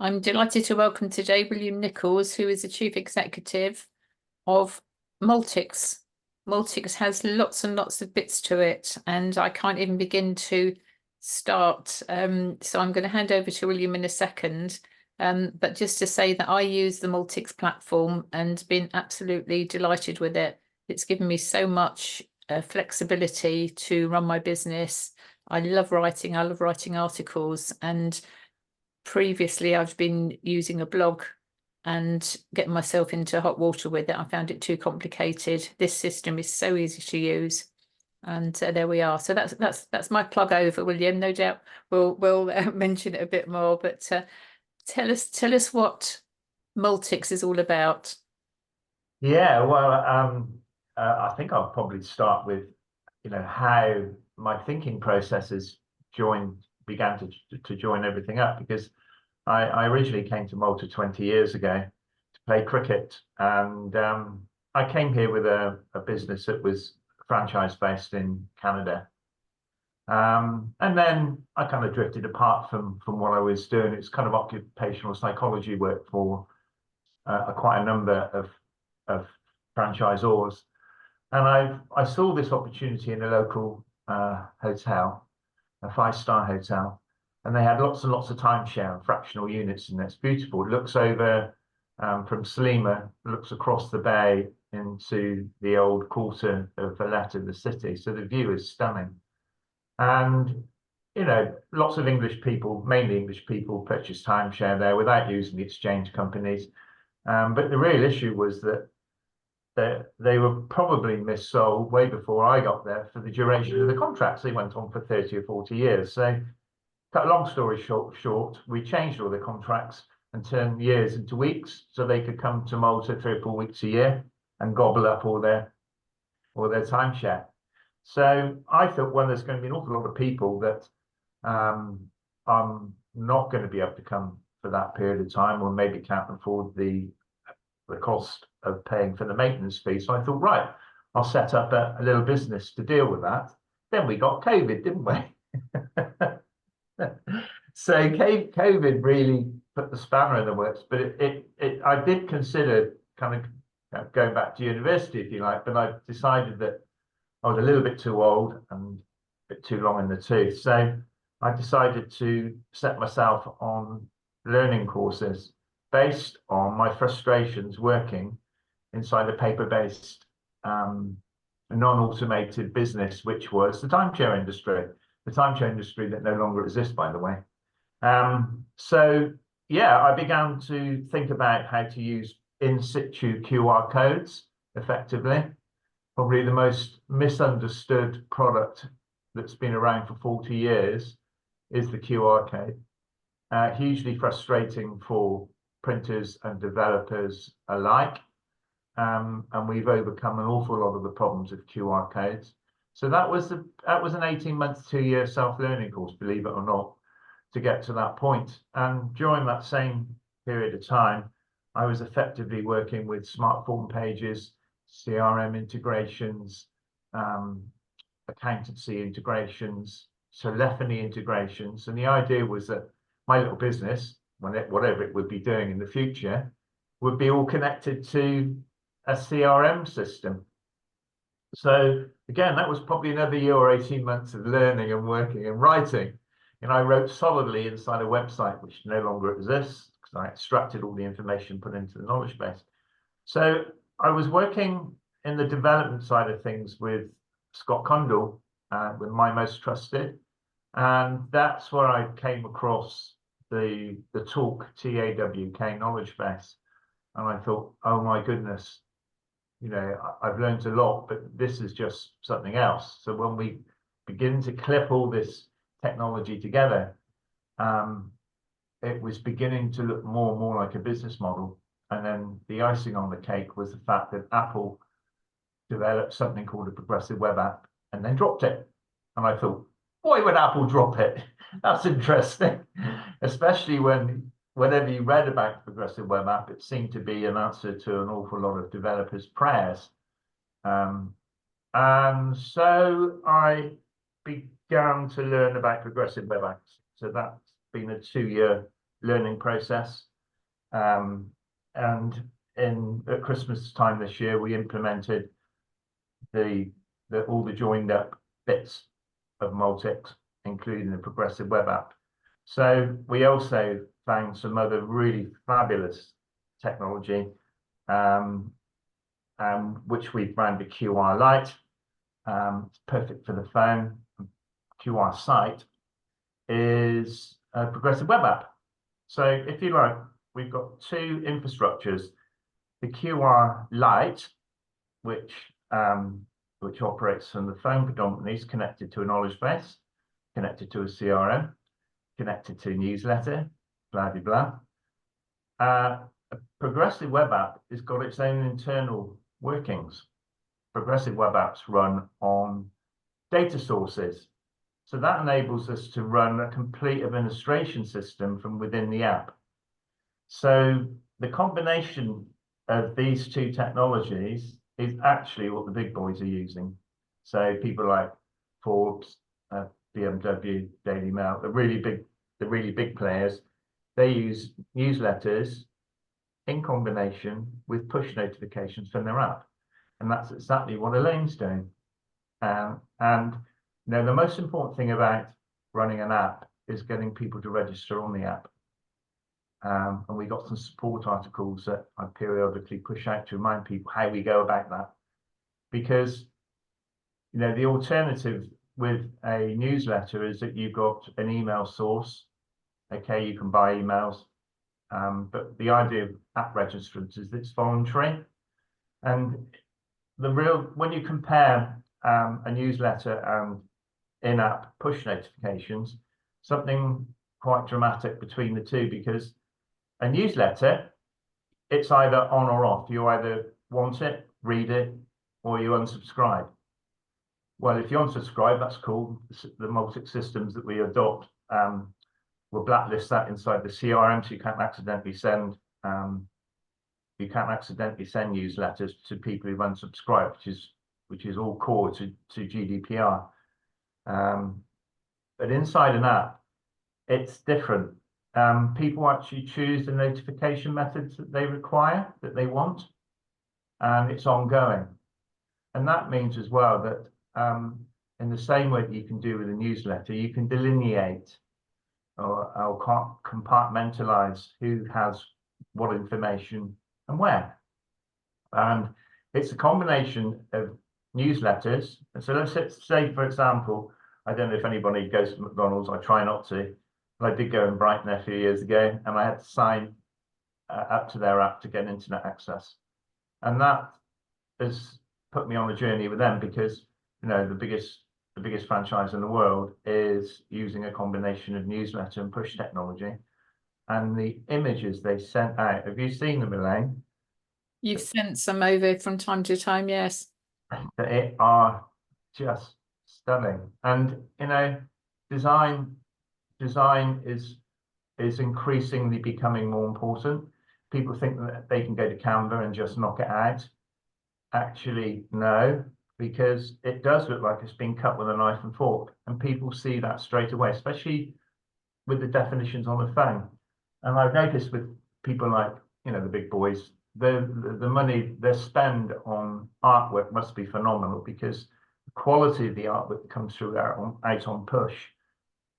I'm delighted to welcome today William Nicholls, who is the Chief Executive of Maltix. Maltix has lots and lots of bits to it, and I can't even begin to start. So I'm going to hand over to William in a second. But just to say that I use the Maltix platform and been absolutely delighted with it. It's given me so much flexibility to run my business. I love writing articles, and previously I've been using a blog and getting myself into hot water with it. I found it too complicated. This system is so easy to use, and there we are. So that's my plug over, William. No doubt we'll mention it a bit more, but tell us what Maltix is all about. Yeah, well, I think I'll probably start with, how my thinking processes began to join everything up, because I originally came to Malta 20 years ago to play cricket, and I came here with a business that was franchise based in Canada. And then I kind of drifted apart from what I was doing. It's kind of occupational psychology work for quite a number of franchisors. And I saw this opportunity in a local hotel, a 5-star hotel, and they had lots and lots of timeshare and fractional units, and it's beautiful. It looks over from Salima, looks across the bay into the old quarter of Valletta, the city. So the view is stunning. And lots of English people, mainly English people, purchase timeshare there without using the exchange companies. But the real issue was that they were probably missold way before I got there for the duration of the contracts. They went on for 30 or 40 years. So, cut a long story short, we changed all the contracts and turned years into weeks, so they could come to Malta 3 or 4 weeks a year and gobble up all their timeshare. So I thought, well, there's going to be an awful lot of people that I'm not going to be able to come for that period of time, or maybe can't afford the cost of paying for the maintenance fee. So I thought, right, I'll set up a little business to deal with that. Then we got COVID, didn't we? So COVID really put the spanner in the works, but I did consider kind of going back to university, if you like, but I decided that I was a little bit too old and a bit too long in the tooth. So I decided to set myself on learning courses based on my frustrations working inside a paper-based, non-automated business, which was the timeshare industry that no longer exists, by the way. So yeah, I began to think about how to use in situ QR codes effectively. Probably the most misunderstood product that's been around for 40 years is the QR code. Hugely frustrating for printers and developers alike. And we've overcome an awful lot of the problems of QR codes. So that was an 18-month, 2-year self-learning course, believe it or not, to get to that point. And during that same period of time, I was effectively working with smartphone pages, CRM integrations, accountancy integrations, telephony integrations. And the idea was that my little business, whatever it would be doing in the future, would be all connected to a CRM system. So again, that was probably another year or 18 months of learning and working and writing. And I wrote solidly inside a website which no longer exists, because I extracted all the information put into the knowledge base. So I was working in the development side of things with Scott Condell, with My Most Trusted, and that's where I came across the Talk, TAWK knowledge base, and I thought, oh my goodness, I've learned a lot, but this is just something else. So when we begin to clip all this technology together, it was beginning to look more and more like a business model. And then the icing on the cake was the fact that Apple developed something called a progressive web app and then dropped it. And I thought, why would Apple drop it? That's interesting, especially whenever you read about the progressive web app, it seemed to be an answer to an awful lot of developers' prayers. And so I began to learn about progressive web apps. So that's been a 2-year learning process. And at Christmas time this year, we implemented all the joined up bits of Maltix, including the progressive web app. So we also found some other really fabulous technology, which we branded QR Lite. It's perfect for the phone. QR Site is a progressive web app. So if you like, we've got two infrastructures: the QR Lite, which operates from the phone predominantly, is connected to a knowledge base, connected to a CRM, connected to a newsletter, blah blah blah. A progressive web app has got its own internal workings. Progressive web apps run on data sources. So that enables us to run a complete administration system from within the app. So the combination of these two technologies is actually what the big boys are using. So people like Forbes, BMW, Daily Mail, the really big players, they use newsletters in combination with push notifications from their app. And that's exactly what Elaine's doing. And the most important thing about running an app is getting people to register on the app. And we got some support articles that I periodically push out to remind people how we go about that. Because, the alternative with a newsletter is that you've got an email source. Okay, you can buy emails. But the idea of app registrants is that it's voluntary. And when you compare a newsletter and in-app push notifications, something quite dramatic between the two, because a newsletter, it's either on or off. You either want it, read it, or you unsubscribe. Well, if you unsubscribe, that's cool. The Maltix systems that we adopt will blacklist that inside the CRM, so you can't accidentally send newsletters to people who've unsubscribed, which is all core to GDPR. But inside an app, it's different. People actually choose the notification methods that they require, that they want, and it's ongoing. And that means as well that in the same way that you can do with a newsletter, you can delineate or compartmentalize who has what information and where. And it's a combination of newsletters. And so let's say, for example, I don't know if anybody goes to McDonald's, I try not to, but I did go in Brighton a few years ago, and I had to sign up to their app to get internet access. And that has put me on a journey with them, because the biggest franchise in the world is using a combination of newsletter and push technology. And the images they sent out, have you seen them, Elaine? You've sent some over from time to time, yes. They are just stunning. And design is increasingly becoming more important. People think that they can go to Canva and just knock it out. Actually, no, because it does look like it's been cut with a knife and fork, and people see that straight away, especially with the definitions on the phone. And I've noticed with people like the big boys, the money they spend on artwork must be phenomenal, because the quality of the artwork that comes through out on push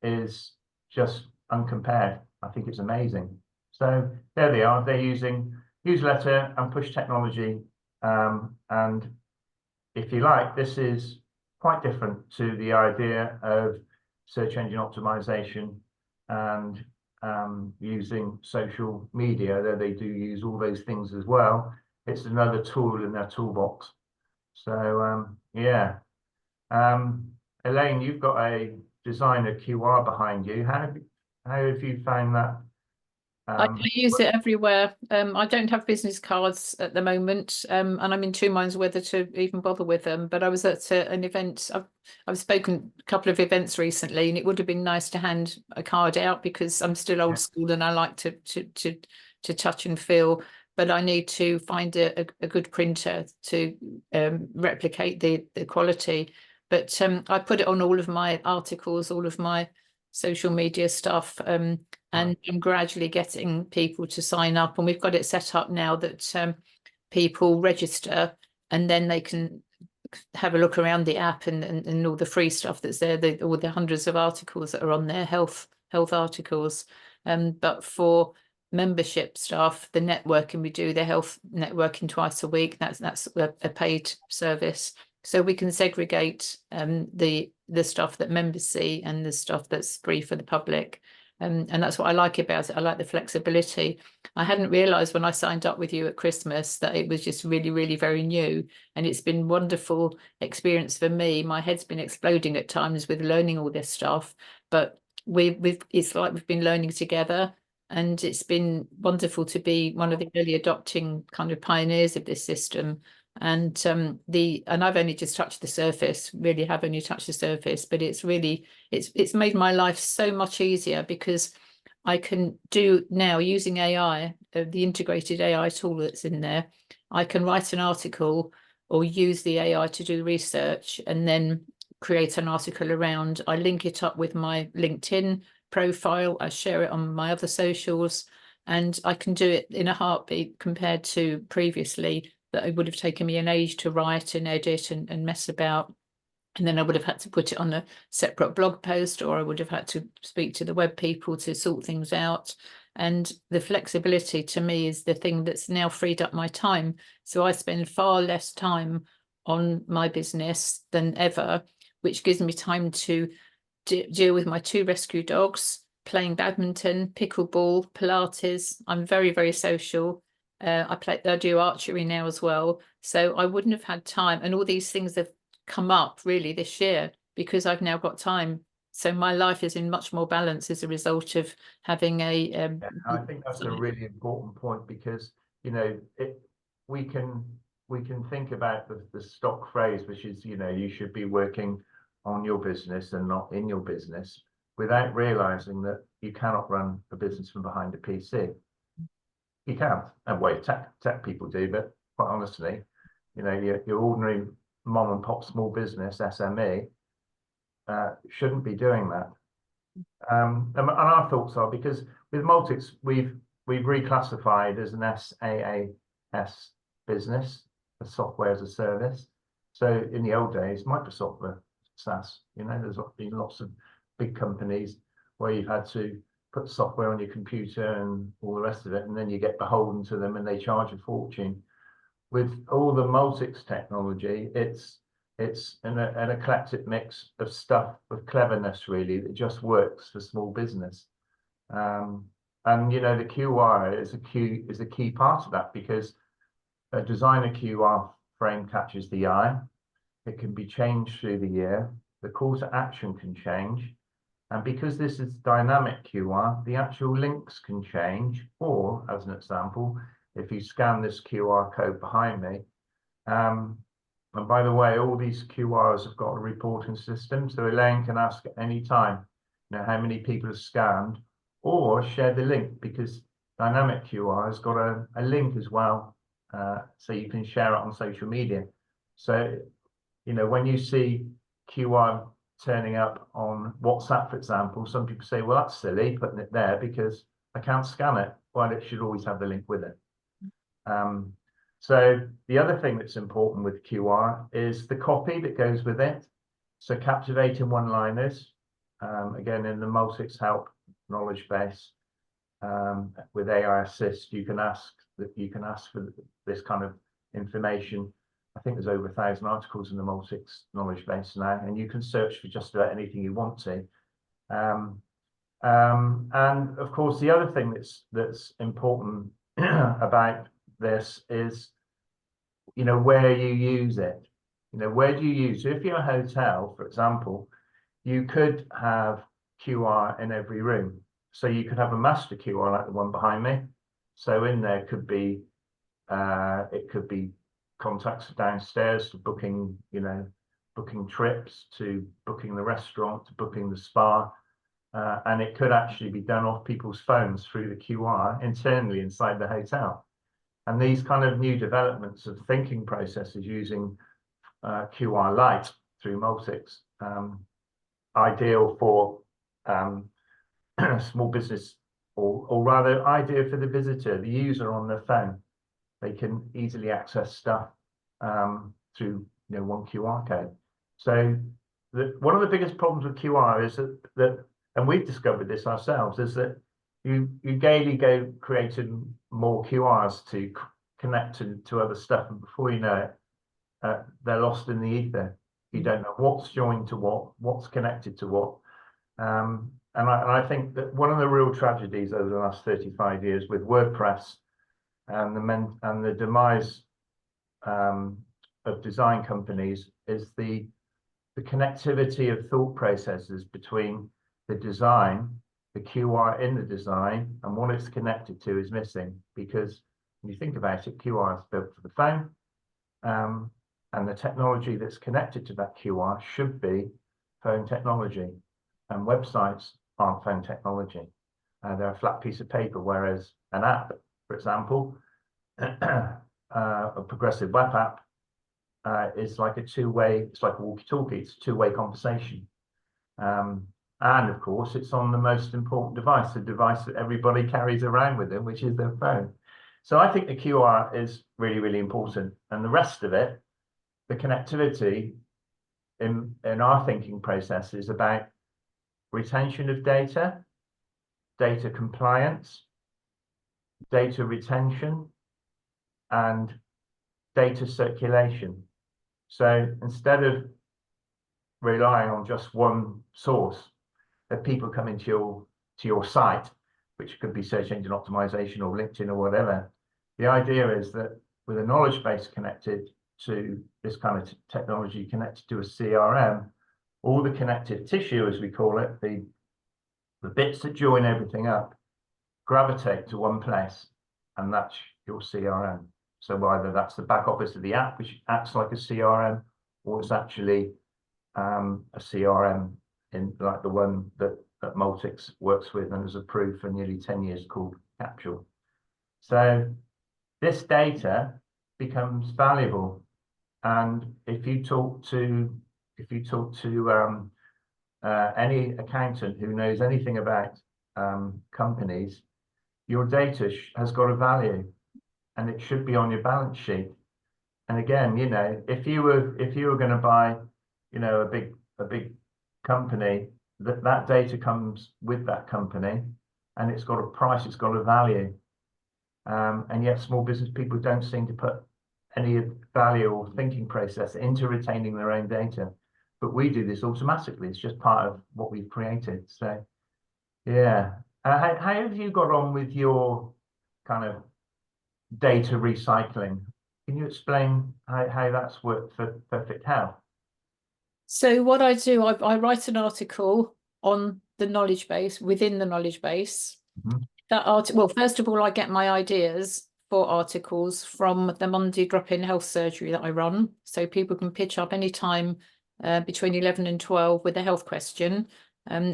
is just uncompared. I think it's amazing. So there they are. They're using newsletter and push technology. And if you like, this is quite different to the idea of search engine optimization and using social media, though they do use all those things as well. It's another tool in their toolbox. So yeah. Elaine, you've got a designer QR behind you. How have you found that? I use it everywhere. I don't have business cards at the moment, and I'm in two minds whether to even bother with them. But I was at an event. I've spoken a couple of events recently, and it would have been nice to hand a card out, because I'm still old school and I like to touch and feel. But I need to find a good printer to replicate the quality. But I put it on all of my articles, all of my social media stuff, and And I'm gradually getting people to sign up, and we've got it set up now that people register and then they can have a look around the app and all the free stuff that's there, all the hundreds of articles that are on there, health articles. But for membership staff, the networking we do, the health networking twice a week, that's a paid service. So we can segregate the stuff that members see and the stuff that's free for the public. And that's what I like about it. I like the flexibility. I hadn't realized when I signed up with you at Christmas that it was just really, really very new. And it's been wonderful experience for me. My head's been exploding at times with learning all this stuff, but it's like we've been learning together. And it's been wonderful to be one of the early adopting kind of pioneers of this system. And I've only just touched the surface, really have only touched the surface, but it's really, it's made my life so much easier because I can do now using AI, the integrated AI tool that's in there. I can write an article or use the AI to do research and then create an article around. I link it up with my LinkedIn profile. I share it on my other socials, and I can do it in a heartbeat compared to previously that it would have taken me an age to write and edit and mess about. And then I would have had to put it on a separate blog post, or I would have had to speak to the web people to sort things out. And the flexibility to me is the thing that's now freed up my time. So I spend far less time on my business than ever, which gives me time to deal with my 2 rescue dogs, playing badminton, pickleball, Pilates. I'm very, very social. I do archery now as well. So I wouldn't have had time. And all these things have come up really this year because I've now got time. So my life is in much more balance as a result of having Yeah, I think that's a really important point because, you know, we can think about the stock phrase, which is, you know, you should be working on your business and not in your business, without realizing that you cannot run a business from behind a PC. You can't. And well, tech people do, but quite honestly, you know, your ordinary mom and pop small business SME shouldn't be doing that. And our thoughts are, because with Maltix we've reclassified as an SaaS business, a software as a service. So in the old days, Microsoft were SaaS. You know, there's been lots of big companies where you've had to put software on your computer and all the rest of it, and then you get beholden to them and they charge a fortune. With all the Maltix technology, it's an eclectic mix of stuff with cleverness, really, that just works for small business. And you know, the QR is a key part of that, because a designer QR frame catches the eye. It can be changed through the year. The call to action can change. And because this is dynamic QR, the actual links can change. Or, as an example, if you scan this QR code behind me, and by the way, all these QRs have got a reporting system, so Elaine can ask at any time, you know, how many people have scanned, or share the link, because dynamic QR has got a link as well, so you can share it on social media. So, you know, when you see QR turning up on WhatsApp, for example, some people say, well, that's silly putting it there because I can't scan it. Well, it should always have the link with it. So the other thing that's important with QR is the copy that goes with it. So captivating one-liners, again, in the Maltix Help knowledge base, with AI Assist, you can ask for this kind of information. I think there's over 1,000 articles in the Maltix knowledge base now, and you can search for just about anything you want to. And of course, the other thing that's important about this is, you know, where you use it. You know, where do you use it? If you're a hotel, for example, you could have QR in every room. So you could have a master QR like the one behind me. So in there could be, it could be contacts downstairs to booking, you know, booking trips, to booking the restaurant, to booking the spa. And it could actually be done off people's phones through the QR internally inside the hotel. And these kind of new developments of thinking processes using QR Lite through Maltix, ideal for small business or rather ideal for the visitor, the user on their phone. They can easily access stuff through one QR code. So one of the biggest problems with QR is that and we've discovered this ourselves, is that you gaily go creating more QRs to connect to other stuff, and before you know it, they're lost in the ether. You don't know what's joined to what's connected to what. And I think that one of the real tragedies over the last 35 years with WordPress and the demise of design companies is the connectivity of thought processes between the design, the QR in the design, and what it's connected to is missing. Because when you think about it, QR is built for the phone, and the technology that's connected to that QR should be phone technology, and websites aren't phone technology. They're a flat piece of paper, whereas an app, for example, a progressive web app, is like a two-way, it's like a walkie-talkie, it's a two-way conversation. And of course, it's on the most important device, the device that everybody carries around with them, which is their phone. So I think the QR is really, really important. And the rest of it, the connectivity in our thinking process is about retention of data, data compliance, data retention, and data circulation. So instead of relying on just one source, that people come into your site, which could be search engine optimization or LinkedIn or whatever, the idea is that with a knowledge base connected to this kind of technology, connected to a CRM, all the connective tissue, as we call it, the bits that join everything up, gravitate to one place, and that's your CRM. So either that's the back office of the app, which acts like a CRM, or it's actually a CRM in like the one that Maltix works with and has approved for nearly 10 years, called Capsule. So this data becomes valuable, and if you talk to any accountant who knows anything about companies, your data has got a value, and it should be on your balance sheet. And again, if you were going to buy, a big company, that data comes with that company, and it's got a price, it's got a value. And yet small business people don't seem to put any value or thinking process into retaining their own data. But we do this automatically. It's just part of what we've created. So, yeah. How have you got on with your kind of data recycling? Can you explain how that's worked for Perfect Health? So what I do, I write an article on the knowledge base, within the knowledge base. Mm-hmm. That article, well, first of all, I get my ideas for articles from the Monday drop-in health surgery that I run. So people can pitch up anytime between 11 and 12 with a health question.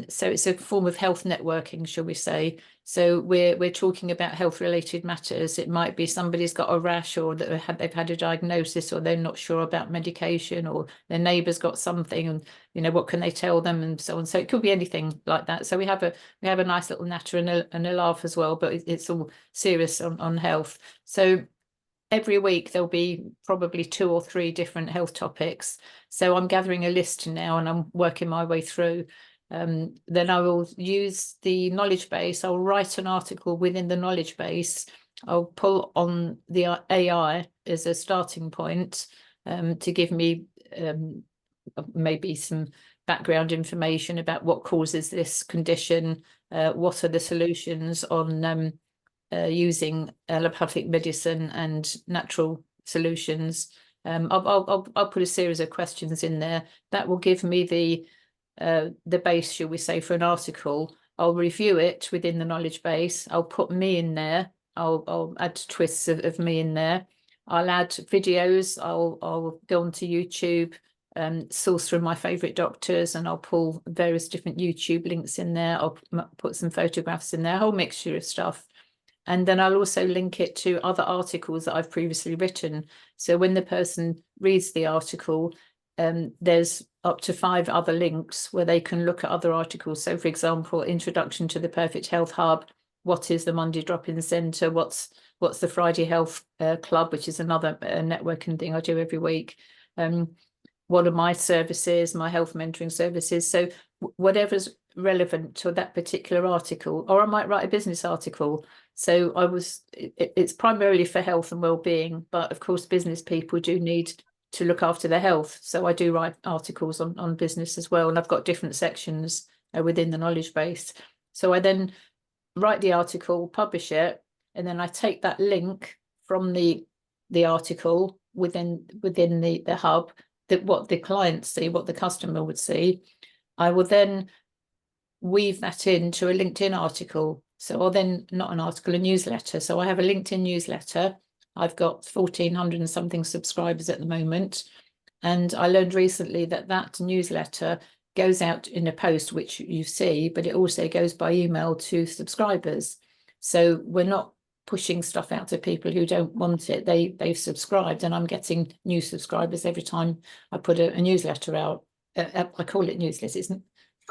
So it's a form of health networking, shall we say. So we're talking about health related matters. It might be somebody's got a rash, or that they've had a diagnosis, or they're not sure about medication, or their neighbour's got something, and what can they tell them, and so on. So it could be anything like that. So we have a nice little natter and a laugh as well, but it's all serious on health. So every week there'll be probably 2 or 3 different health topics. So I'm gathering a list now, and I'm working my way through. Then I will use the knowledge base. I'll write an article within the knowledge base. I'll pull on the AI as a starting point to give me maybe some background information about what causes this condition, what are the solutions on using allopathic medicine and natural solutions. I'll put a series of questions in there that will give me the base, shall we say, for an article. I'll review it within the knowledge base. I'll put me in there. I'll add twists of me in there. I'll add videos. I'll go onto YouTube, source from my favorite doctors, and I'll pull various different YouTube links in there. I'll put some photographs in there, a whole mixture of stuff. And then I'll also link it to other articles that I've previously written. So when the person reads the article, there's up to 5 other links where they can look at other articles. So for example, Introduction to the Perfect Health Hub, what is the Monday drop-in centre, what's the Friday Health Club, which is another networking thing I do every week. What are my services, my health mentoring services? So whatever's relevant to that particular article, or I might write a business article. So it's primarily for health and well-being, but of course business people do need to look after their health. So I do write articles on business as well, and I've got different sections within the knowledge base. So I then write the article, publish it, and then I take that link from the article within the hub, that what the clients see, what the customer would see. I will then weave that into a LinkedIn article. So, or then not an article, a newsletter. So I have a LinkedIn newsletter. I've got 1,400 and something subscribers at the moment. And I learned recently that that newsletter goes out in a post, which you see, but it also goes by email to subscribers. So we're not pushing stuff out to people who don't want it. They've subscribed, and I'm getting new subscribers every time I put a newsletter out. I call it newsletter.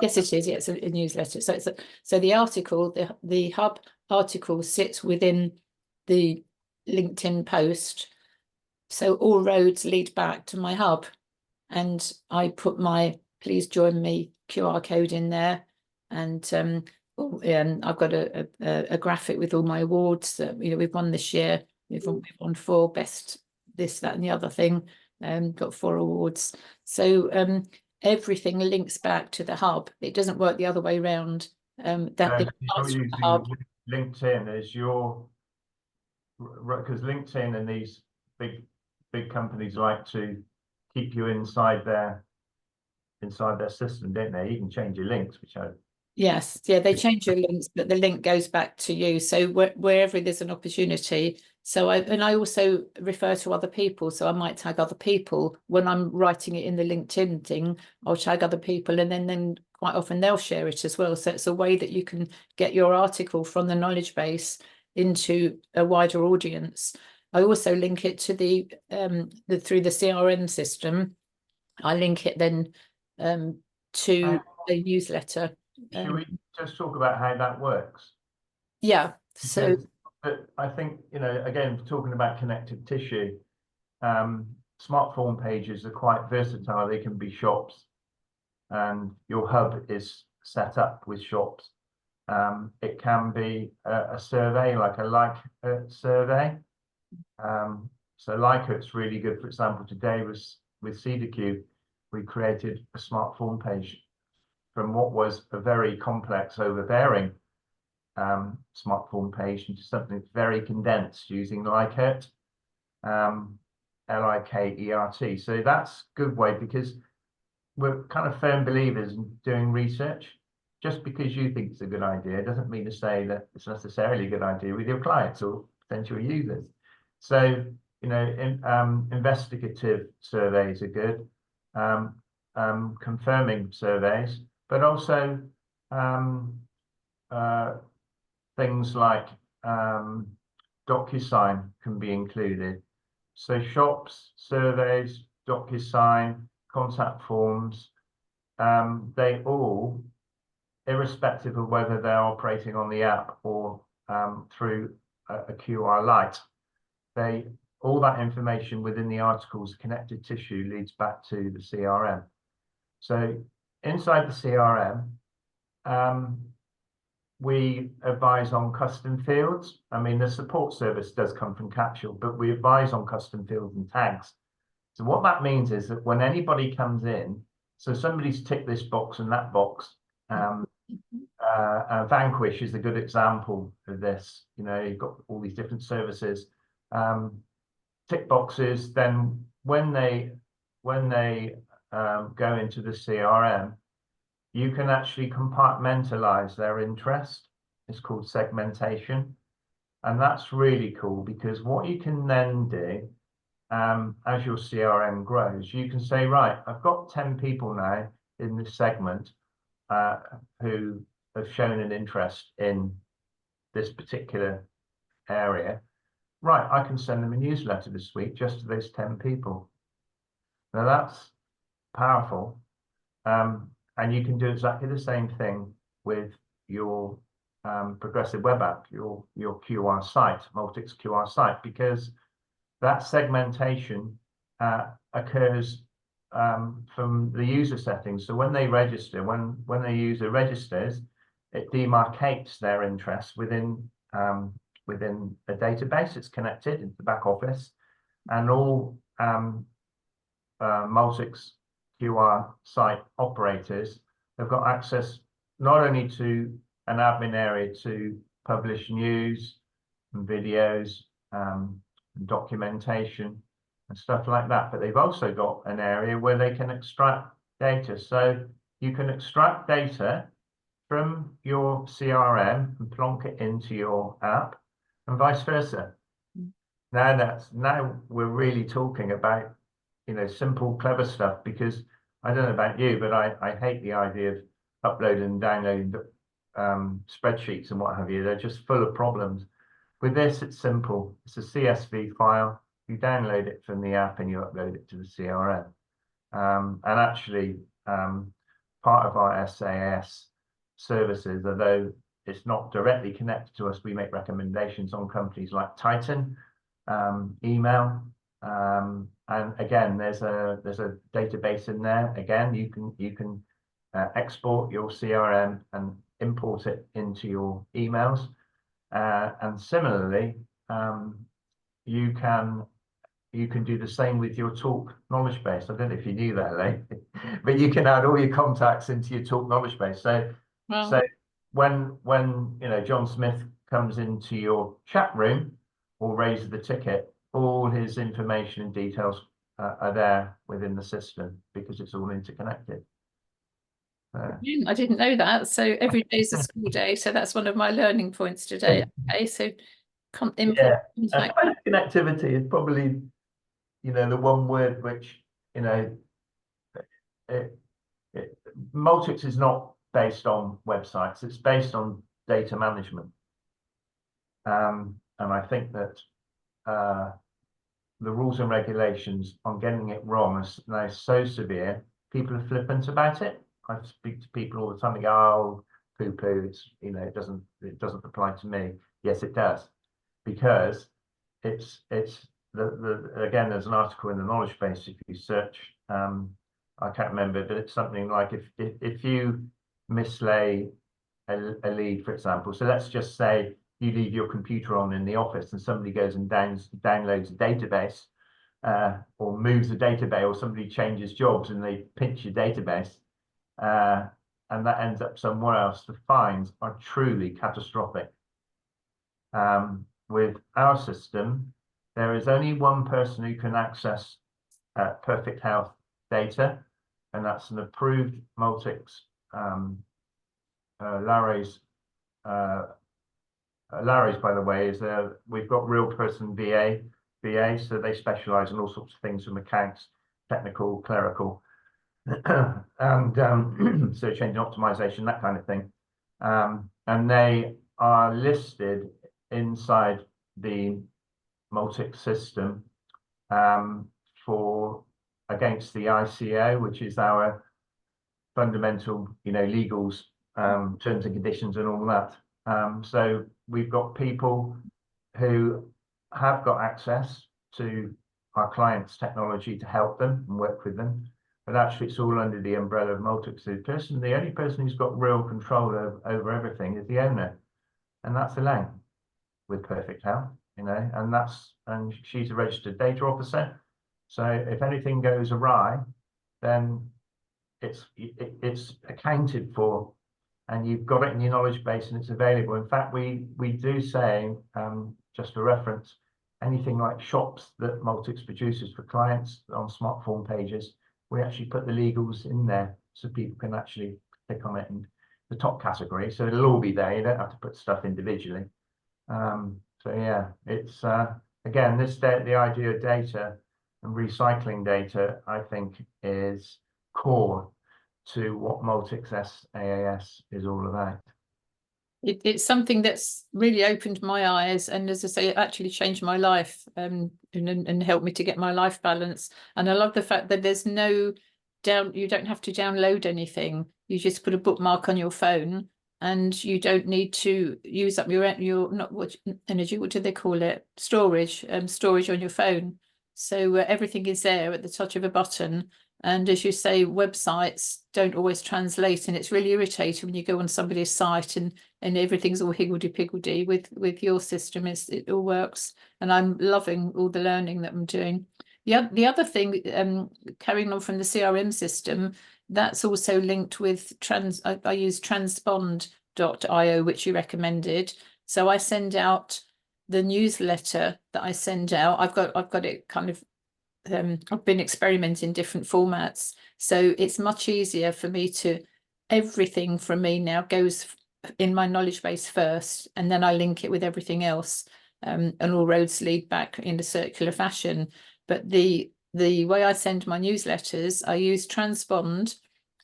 Yes, it is. Yeah, it's a newsletter. So so the article, the hub article sits within the LinkedIn post. So all roads lead back to my hub, and I put my please join me QR code in there, and I've got a graphic with all my awards that we've won this year. We've won 4 best this, that, and the other thing. Got 4 awards. So everything links back to the hub. It doesn't work the other way around. That you're using LinkedIn as your, because LinkedIn and these big companies like to keep you inside their system, don't they? You can change your links, which I yes, yeah, they change your links, but the link goes back to you. So wherever there's an opportunity. So I also refer to other people. So I might tag other people when I'm writing it in the LinkedIn thing. I'll tag other people, and then quite often they'll share it as well. So it's a way that you can get your article from the knowledge base into a wider audience. I also link it to the through the CRM system. I link it then to a newsletter. Should we just talk about how that works? Yeah. So I think, again, talking about connective tissue, smart form pages are quite versatile. They can be shops, and your hub is set up with shops. It can be a survey, like a like survey. So Likert's really good. For example, today was with CedarCube, we created a smart form page from what was a very complex, overbearing smart form page into something that's very condensed using Likert, Likert. So that's a good way, because we're kind of firm believers in doing research. Just because you think it's a good idea doesn't mean to say that it's necessarily a good idea with your clients or potential users. So, investigative surveys are good, confirming surveys, but also things like DocuSign can be included. So shops, surveys, DocuSign, contact forms, they all, irrespective of whether they're operating on the app or through a QR light, all that information within the article's connected tissue leads back to the CRM. So inside the CRM, we advise on custom fields. I mean, the support service does come from Capsule, but we advise on custom fields and tags. So what that means is that when anybody comes in, so somebody's ticked this box and that box, Vanquish is a good example of this. You've got all these different services, tick boxes. Then when they go into the CRM, you can actually compartmentalize their interest. It's called segmentation, and that's really cool, because what you can then do, as your CRM grows, you can say, right, I've got 10 people now in this segment who have shown an interest in this particular area. Right, I can send them a newsletter this week just to those 10 people. Now that's powerful. And you can do exactly the same thing with your progressive web app, your QR site, Maltix QR site, because that segmentation occurs from the user settings. So when they register, when the user registers, it demarcates their interest within a database. It's connected into the back office, and all Maltix QR site operators have got access not only to an admin area to publish news and videos and documentation and stuff like that, but they've also got an area where they can extract data. So you can extract data from your CRM and plonk it into your app, and vice versa. Now we're really talking about, you know, simple, clever stuff, because I don't know about you, but I hate the idea of uploading and downloading spreadsheets and what have you. They're just full of problems. With this, it's simple. It's a CSV file. You download it from the app and you upload it to the CRM. And actually, part of our SaaS services, although it's not directly connected to us, we make recommendations on companies like Titan, email, and again, there's a database in there. Again, you can export your CRM and import it into your emails, and similarly, you can do the same with your talk knowledge base. I don't know if you knew that, Elaine, but you can add all your contacts into your talk knowledge base. So when you know John Smith comes into your chat room or raises the ticket, all his information and details are there within the system, because it's all interconnected. I didn't know that. So every day is a school day. So that's one of my learning points today. Okay, so connectivity is probably, you know, the one word which, you know, Maltix is not based on websites. It's based on data management. And I think that the rules and regulations on getting it wrong are now so severe, people are flippant about it. I speak to people all the time and go, "Oh, poo-poo, it's, you know, it doesn't apply to me." Yes, it does, because it's again, there's an article in the knowledge base. If you search, I can't remember, but it's something like if you mislay a lead, for example. So let's just say you leave your computer on in the office and somebody goes and downloads a database, or moves a database, or somebody changes jobs and they pinch your database, and that ends up somewhere else. The fines are truly catastrophic. With our system, there is only one person who can access Perfect Health data, and that's an approved Maltix. Larry's, by the way, is we've got real person VA, so they specialize in all sorts of things from accounts, technical, clerical, and search engine optimization, that kind of thing. And they are listed inside the Maltix system against the ICO, which is our fundamental, you know, legals, terms and conditions and all that. So we've got people who have got access to our clients' technology to help them and work with them, but actually it's all under the umbrella of Maltix. The only person who's got real control over everything is the owner, and that's Elaine with Perfect Health, you know, and she's a registered data officer. So if anything goes awry, then it's accounted for, and you've got it in your knowledge base and it's available. In fact, we do say, just for reference, anything like shops that Maltix produces for clients on smartphone pages, we actually put the legals in there so people can actually click on it in the top category. So it'll all be there. You don't have to put stuff individually. So yeah, it's again, the idea of data and recycling data, I think, is core to what Maltix SaaS is all about. It's something that's really opened my eyes, and as I say, it actually changed my life, and helped me to get my life balance. And I love the fact that there's you don't have to download anything. You just put a bookmark on your phone, and you don't need to use up your not what energy, what do they call it, storage on your phone. So everything is there at the touch of a button. And as you say, websites don't always translate, and it's really irritating when you go on somebody's site and everything's all higgledy-piggledy. With your system, it all works, and I'm loving all the learning that I'm doing. The other thing, carrying on from the CRM system, that's also linked with I use transpond.io, which you recommended. So I send out the newsletter that I send out. I've got it kind of, I've been experimenting different formats, so it's much easier for me to, everything from me now goes in my knowledge base first, and then I link it with everything else, and all roads lead back in a circular fashion. But the way I send my newsletters, I use Transpond,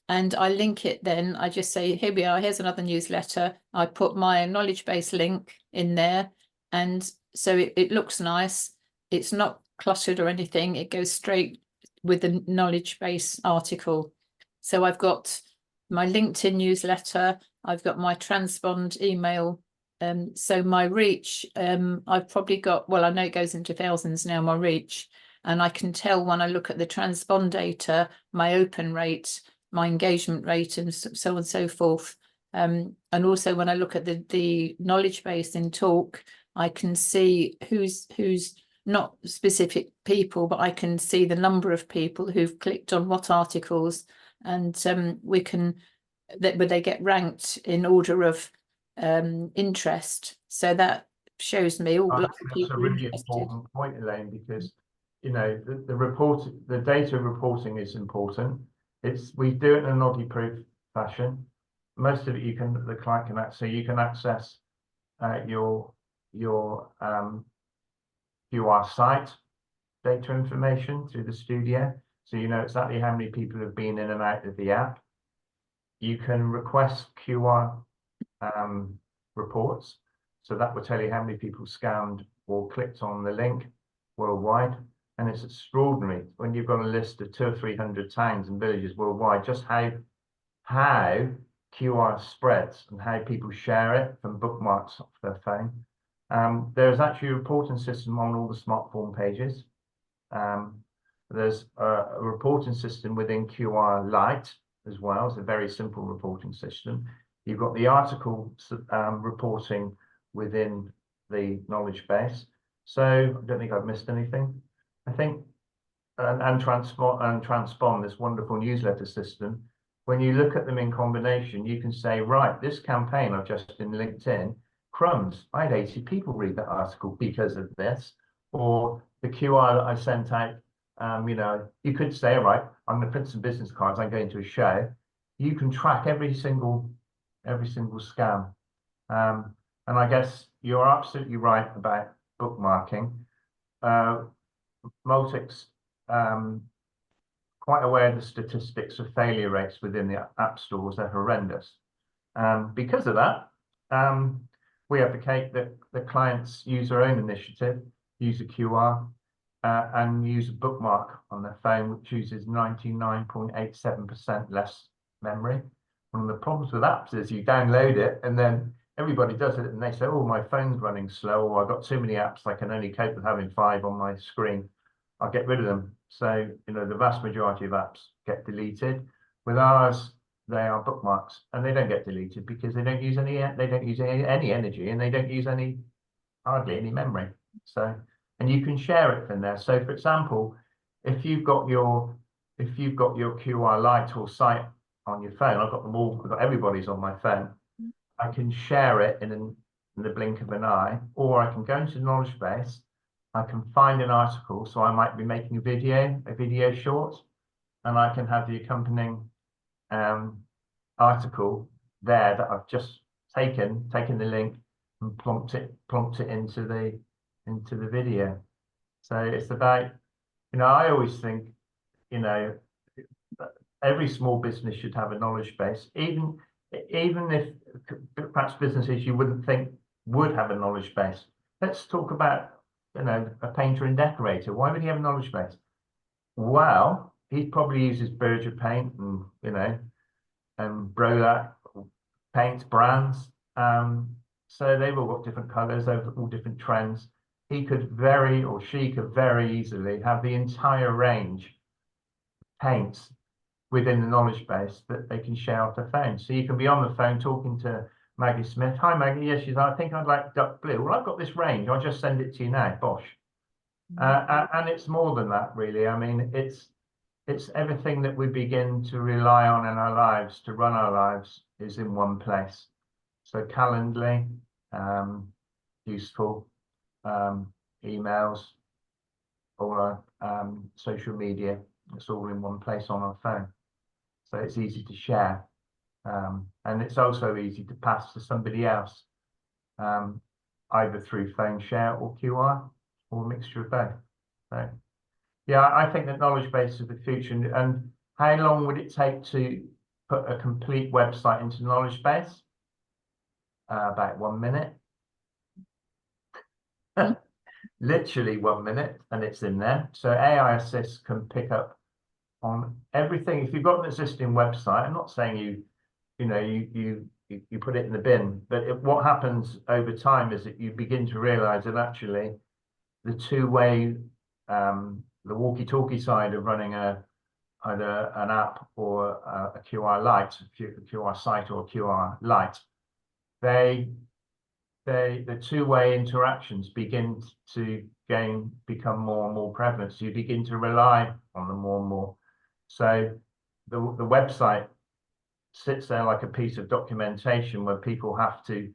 and I link it. Then I just say, here we are, here's another newsletter. I put my knowledge base link in there, and so it looks nice. It's not cluttered or anything. It goes straight with the knowledge base article. So I've got my LinkedIn newsletter, I've got my Transpond email. So my reach, I've probably got, well, I know it goes into thousands now, my reach, and I can tell when I look at the Transpond data, my open rate, my engagement rate, and so on and so forth. And also when I look at the knowledge base in Talk, I can see who's not specific people, but I can see the number of people who've clicked on what articles, and we can, where they get ranked in order of interest. So that shows me all lots of people. That's a really important point, Elaine, because you know the data reporting is important. We do it in a noddy-proof fashion. Most of it the client can access. So you can access your QR site data information through the studio, so you know exactly how many people have been in and out of the app. You can request QR reports, so that will tell you how many people scanned or clicked on the link worldwide. And it's extraordinary when you've got a list of 200 or 300 towns and villages worldwide, just how QR spreads and how people share it from bookmarks off their phone. There's actually a reporting system on all the smartphone pages. There's a reporting system within QR Lite as well. It's a very simple reporting system. You've got the article reporting within the knowledge base. So I don't think I've missed anything. I think, and Transpond, this wonderful newsletter system, when you look at them in combination, you can say, right, this campaign I've just in LinkedIn, crumbs, I had 80 people read that article because of this, or the QR that I sent out. You know, you could say, all right, I'm going to print some business cards, I'm going to a show. You can track every single scam. And I guess you're absolutely right about bookmarking. Maltix, quite aware of the statistics of failure rates within the app stores. They're horrendous. Because of that, we advocate that the clients use their own initiative, use a QR, and use a bookmark on their phone, which uses 99.87% less memory. One of the problems with apps is you download it and then everybody does it and they say, oh, my phone's running slow, or I've got too many apps, I can only cope with having 5 on my screen. I'll get rid of them. So, you know, the vast majority of apps get deleted. With ours, they are bookmarks, and they don't get deleted because they don't use any energy, and they don't use hardly any memory. So, and you can share it from there. So, for example, if you've got your QR Lite or site on your phone, I've got them all. I've got everybody's on my phone. I can share it in the blink of an eye, or I can go into the knowledge base. I can find an article, so I might be making a video short, and I can have the accompanying article there that I've just taken the link and plonked it into the video. So it's about, you know, I always think, you know, every small business should have a knowledge base, even if perhaps businesses you wouldn't think would have a knowledge base. Let's talk about, you know, a painter and decorator. Why would he have a knowledge base? Well, he probably uses Berger paint and, you know, and Brolac paint brands. So they've all got different colors, they've got all different trends. He could very, or she could very easily have the entire range paints within the knowledge base that they can share off their phone. So you can be on the phone talking to Maggie Smith. Hi, Maggie. Yes, she's like, I think I'd like duck blue. Well, I've got this range. I'll just send it to you now. Bosh. And it's more than that, really. I mean, it's everything that we begin to rely on in our lives to run our lives is in one place. So Calendly, useful, emails, all our social media. It's all in one place on our phone. So it's easy to share. And it's also easy to pass to somebody else, either through phone share or QR or a mixture of both. So, yeah, I think that knowledge base is the future. And how long would it take to put a complete website into knowledge base? About 1 minute. Literally 1 minute, and it's in there. So AI Assist can pick up on everything. If you've got an existing website, I'm not saying you put it in the bin, but what happens over time is that you begin to realize that actually the two-way, the walkie-talkie side of running either an app or a QR light, a QR site or a QR light, the two-way interactions begin to become more and more prevalent. So you begin to rely on them more and more. So the website sits there like a piece of documentation where people have to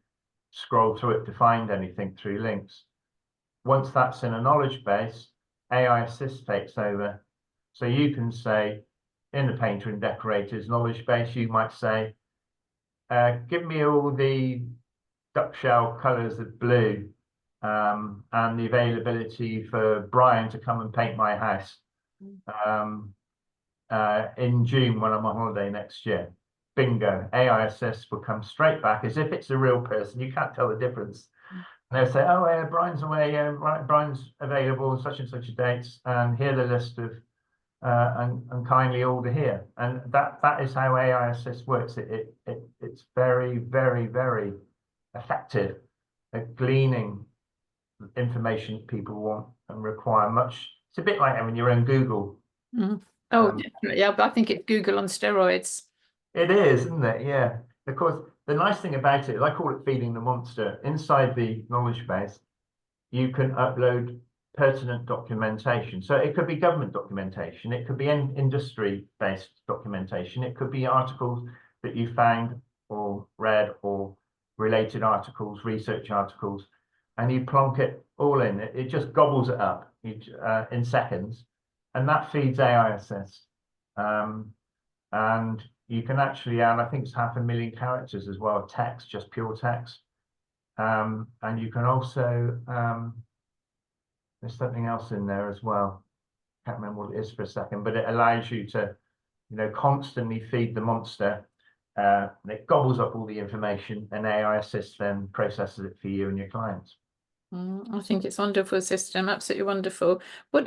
scroll through it to find anything through links. Once that's in a knowledge base, AI Assist takes over. So you can say, in the painter and decorators knowledge base, you might say, give me all the duck shell colors of blue and the availability for Brian to come and paint my house in June when I'm on holiday next year. Bingo, AI Assist will come straight back as if it's a real person. You can't tell the difference. And they'll say, oh, Brian's away, Brian's available on such and such a dates, and here's the list of and kindly order here. And that is how AI Assist works. It's very, very, very effective at gleaning information people want and require much. It's a bit like having your own Google. Oh, definitely. Yeah, but I think it's Google on steroids. It is, isn't it? Yeah. Of course, the nice thing about it is I call it feeding the monster. Inside the knowledge base, you can upload pertinent documentation. So it could be government documentation, it could be industry-based documentation, it could be articles that you found or read or related articles, research articles, and you plonk it all in. It just gobbles it up in seconds, and that feeds AI Assist. And you can actually add, I think it's 500,000 characters as well, text, just pure text. And you can also, there's something else in there as well. Can't remember what it is for a second, but it allows you to, constantly feed the monster. And it gobbles up all the information, and AI Assist then processes it for you and your clients. I think it's a wonderful system, absolutely wonderful.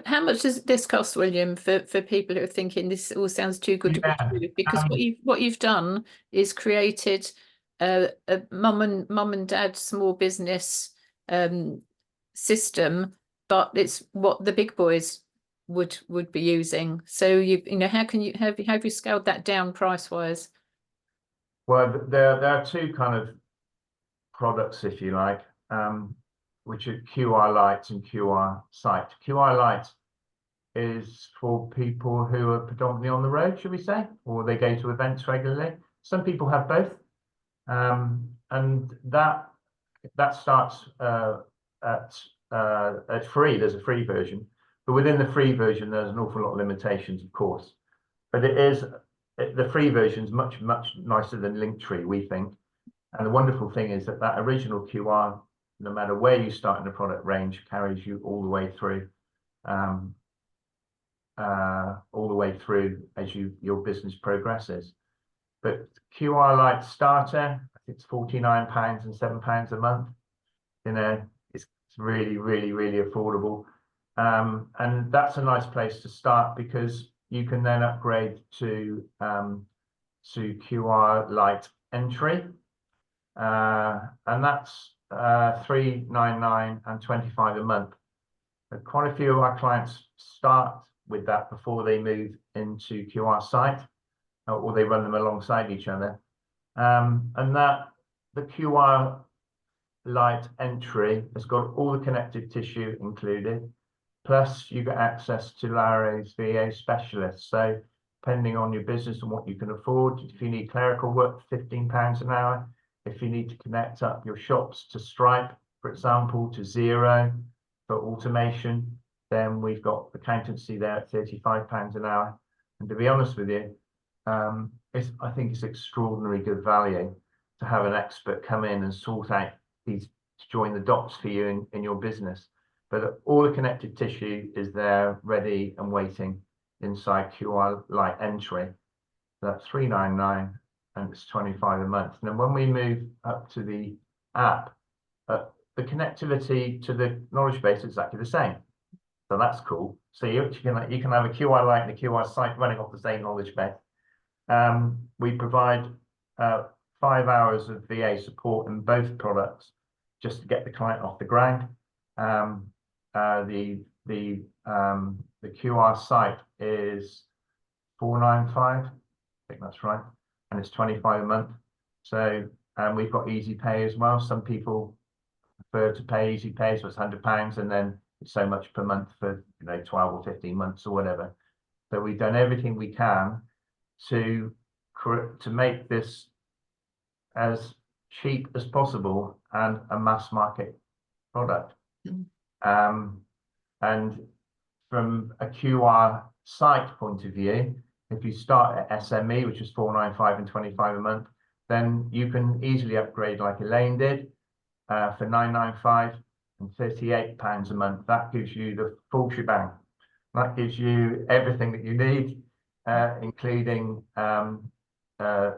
How much does this cost, William, for people who are thinking this all sounds too good to be true? Because what you've done is created a mum and dad small business system, but it's what the big boys would be using. So how have you scaled that down price wise? Well, there are two kind of products, if you like, which are QR Lite and QR Site. QR Lite is for people who are predominantly on the road, should we say, or they go to events regularly. Some people have both, and that starts at free. There's a free version, but within the free version, there's an awful lot of limitations, of course. But the free version is much nicer than Linktree, we think. And the wonderful thing is that original QR, no matter where you start in the product range, carries you all the way through, as your business progresses. But QR Lite starter, I think it's £49 and £7 a month. It's really, really, really affordable, and that's a nice place to start because you can then upgrade to QR Lite Entry, and that's $3.99 and $25 a month. But quite a few of our clients start with that before they move into QR site, or they run them alongside each other. And that the QR Lite entry has got all the connective tissue included, plus you get access to Larry's VA specialists. So depending on your business and what you can afford, if you need clerical work, £15 an hour. If you need to connect up your shops to Stripe, for example, to Xero for automation, then we've got accountancy there at £35 an hour. And to be honest with you, I think it's extraordinary good value to have an expert come in and sort out these, to join the dots for you in your business. But all the connective tissue is there, ready and waiting inside QR Lite entry. That's $3.99 and it's $25 a month. And then when we move up to the app, the connectivity to the knowledge base is exactly the same. So that's cool. So you can have a QR Lite and a QR site running off the same knowledge base. We provide 5 hours of VA support in both products just to get the client off the ground. The QR site is $4.95, I think that's right, and it's $25 a month. So we've got easy pay as well. Some people prefer to pay easy pay, so it's £100, and then it's so much per month for 12 or 15 months or whatever. So we've done everything we can to make this as cheap as possible and a mass market product. And from a QR site point of view, if you start at SME, which is $4.95 and $25 a month, then you can easily upgrade like Elaine did for $9.95 and £38 a month. That gives you the full shebang. That gives you everything that you need, including the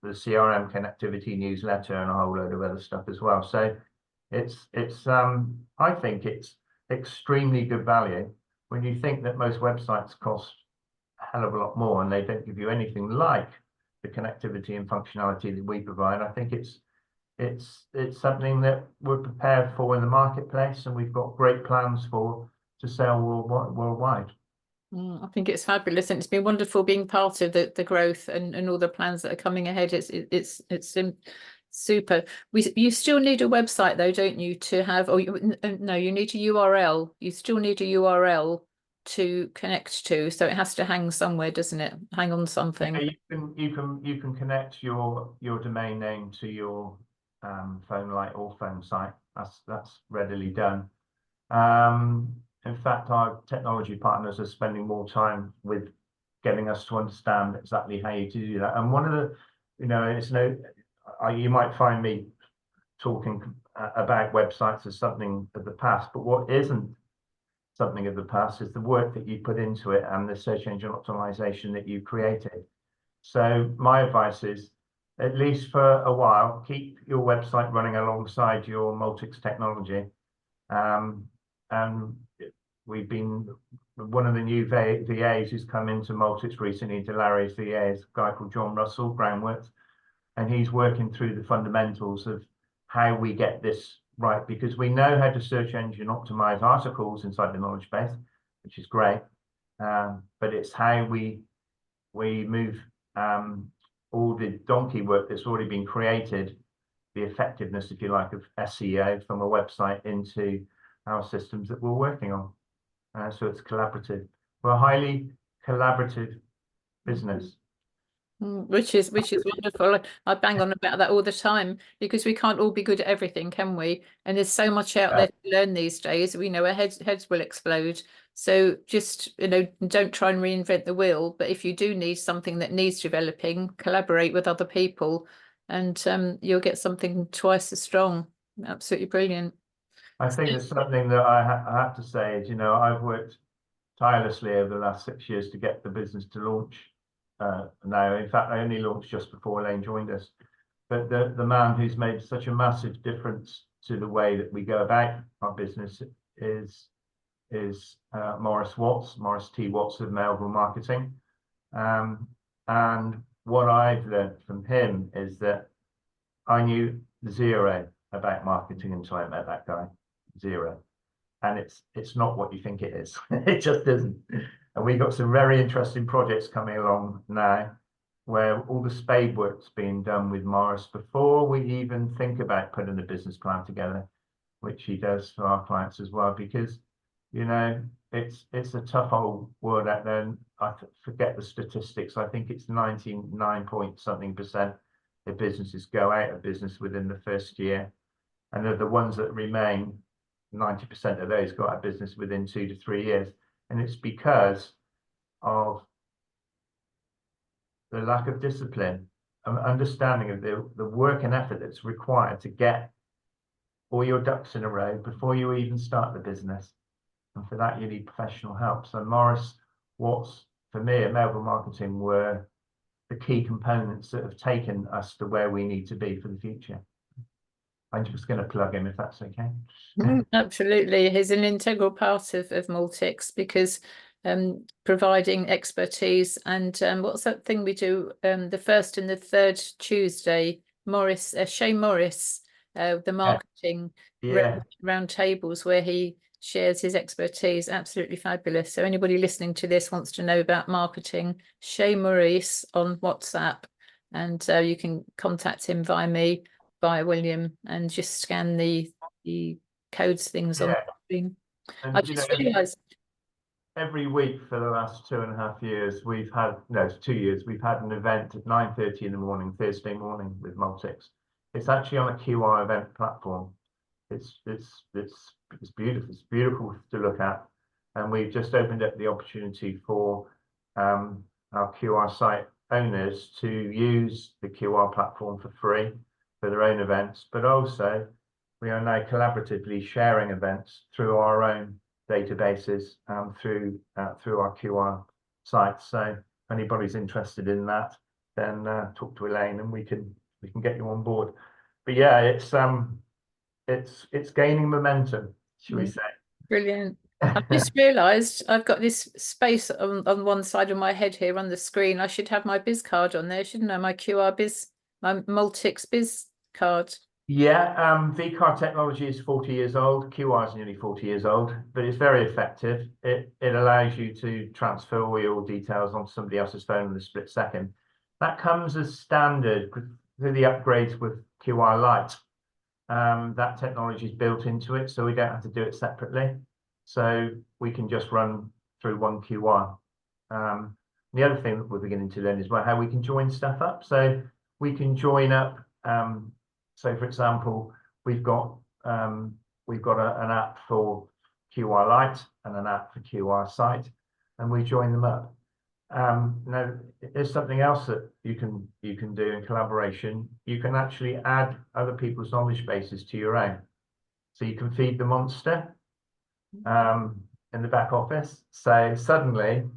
CRM connectivity newsletter and a whole load of other stuff as well. So I think it's extremely good value when you think that most websites cost a hell of a lot more and they don't give you anything like the connectivity and functionality that we provide. I think it's something that we're prepared for in the marketplace, and we've got great plans to sell worldwide. I think it's fabulous, and it's been wonderful being part of the growth and all the plans that are coming ahead. It's super. You still need a website though, don't you, to have? Or no, you need a URL. You still need a URL to connect to, so it has to hang somewhere, doesn't it? Hang on something. Yeah, you can connect your domain name to your phone light or phone site. That's readily done. In fact, our technology partners are spending more time with getting us to understand exactly how you do that. And one of the, you might find me talking about websites as something of the past, but what isn't something of the past is the work that you put into it and the search engine optimization that you created. So my advice is, at least for a while, keep your website running alongside your Maltix technology. And we've been, one of the new VAs who's come into Maltix recently, to Larry's VA, is a guy called John Russell, Groundworks, and he's working through the fundamentals of how we get this right, because we know how to search engine optimize articles inside the knowledge base, which is great, but it's how we move all the donkey work that's already been created, the effectiveness, if you like, of SEO from a website into our systems that we're working on. So it's collaborative. We're a highly collaborative business. Which is wonderful. I bang on about that all the time, because we can't all be good at everything, can we? And there's so much out there to learn these days. We know our heads will explode. So just, don't try and reinvent the wheel. But if you do need something that needs developing, collaborate with other people, and you'll get something twice as strong. Absolutely brilliant. I think it's something that I have to say is, I've worked tirelessly over the last 6 years to get the business to launch. Now, in fact, I only launched just before Elaine joined us. But the man who's made such a massive difference to the way that we go about our business is Maurice T. Watts of Melville Marketing. And what I've learned from him is that I knew zero about marketing until I met that guy. Zero. And it's not what you think it is. It just isn't. And we got some very interesting projects coming along now, where all the spade work's being done with Morris before we even think about putting a business plan together, which he does for our clients as well, because you know it's a tough old world out there. And I forget the statistics. I think it's 99 point something% of businesses go out of business within the first year, and they're the ones that remain. 90% of those go out of business within 2 to 3 years, and it's because of the lack of discipline and understanding of the work and effort that's required to get all your ducks in a row before you even start the business. And for that, you need professional help. So Morris, Watts, for me at Melbourne Marketing, were the key components that have taken us to where we need to be for the future. I'm just going to plug him if that's okay. Absolutely. He's an integral part of Maltix, because providing expertise and what's that thing we do the first and the third Tuesday, Morris, Shane Morris, the marketing round tables where he shares his expertise. Absolutely fabulous. So anybody listening to this wants to know about marketing, Shane Morris on WhatsApp, and you can contact him via me, via William, and just scan the codes things on the screen. And I just realised every week for the last 2.5 years, we've had, no, it's 2 years, we've had an event at 9:30 in the morning, Thursday morning with Maltix. It's actually on a QR event platform. It's beautiful. It's beautiful to look at. And we've just opened up the opportunity for our QR site owners to use the QR platform for free for their own events, but also we are now collaboratively sharing events through our own databases through our QR sites. So if anybody's interested in that, then talk to Elaine and we can get you on board. But yeah, it's gaining momentum, shall we say? Brilliant. I've just realised I've got this space on one side of my head here on the screen. I should have my biz card on there, shouldn't I? My QR biz, my Maltix biz card. Yeah, VCAR technology is 40 years old. QR is nearly 40 years old, but it's very effective. It allows you to transfer all your details onto somebody else's phone in a split second. That comes as standard through the upgrades with QR Lite. That technology is built into it, so we don't have to do it separately. So we can just run through one QR. The other thing that we're beginning to learn is how we can join stuff up. So we can join up. So, for example, we've got an app for QR Lite and an app for QR Site, and we join them up. Now, there's something else that you can do in collaboration. You can actually add other people's knowledge bases to your own. So you can feed the monster in the back office. So suddenly,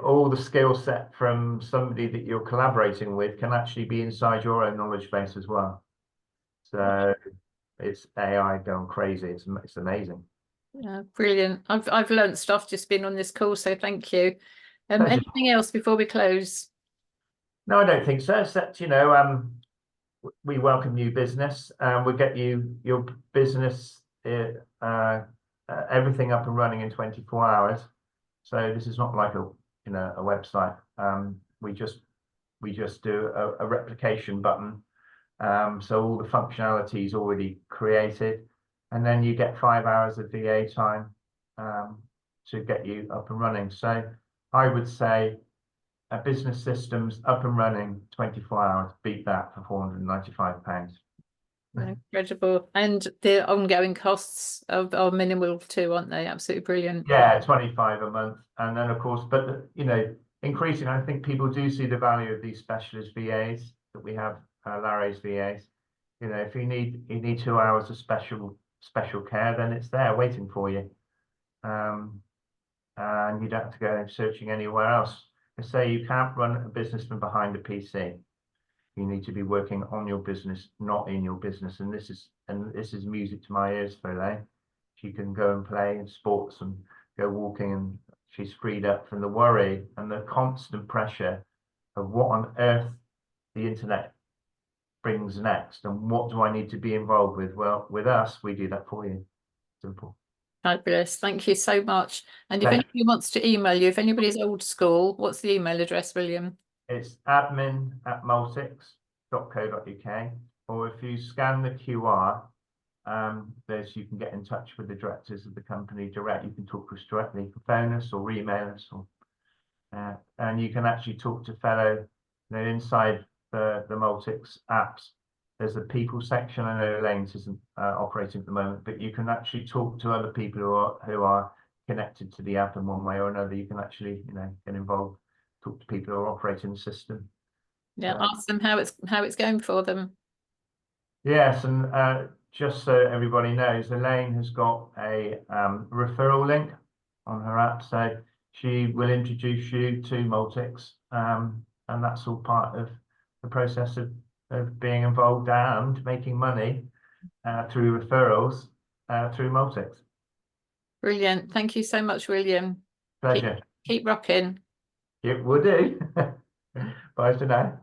all the skill set from somebody that you're collaborating with can actually be inside your own knowledge base as well. So it's AI going crazy. It's amazing. Yeah, brilliant. I've learned stuff just being on this call, so thank you. Anything else before we close? No, I don't think so. Except, we welcome new business and we get your business everything up and running in 24 hours. So this is not like a website. We just do a replication button. So all the functionality is already created, and then you get 5 hours of VA time to get you up and running. So I would say a business system's up and running 24 hours. Beat that for £495. Incredible. And the ongoing costs are minimal too, aren't they? Absolutely brilliant. Yeah, 25 a month. And then of course, but increasing, I think people do see the value of these specialist VAs that we have, Larry's VAs. If you need 2 hours of special care, then it's there waiting for you. And you don't have to go searching anywhere else. I say you can't run a business from behind a PC. You need to be working on your business, not in your business. And this is music to my ears for Elaine. She can go and play in sports and go walking, and she's freed up from the worry and the constant pressure of what on earth the internet brings next, and what do I need to be involved with? Well, with us, we do that for you. Simple. Fabulous. Thank you so much. And if Pleasure. anybody wants to email you, if anybody's old school, what's the email address, William? It's admin@maltix.co.uk, or if you scan the QR, you can get in touch with the directors of the company direct. You can talk to us directly, phone us or email us, or and you can actually talk to fellow, inside the Maltix apps. There's a people section. I know Elaine's isn't operating at the moment, but you can actually talk to other people who are connected to the app in one way or another. You can actually, get involved, talk to people who are operating the system. Yeah, ask them how it's going for them. Yes, and just so everybody knows, Elaine has got a referral link on her app, so she will introduce you to Maltix, and that's all part of the process of being involved and making money through referrals through Maltix. Brilliant. Thank you so much, William. Pleasure. Keep rocking. It will do. Bye for now.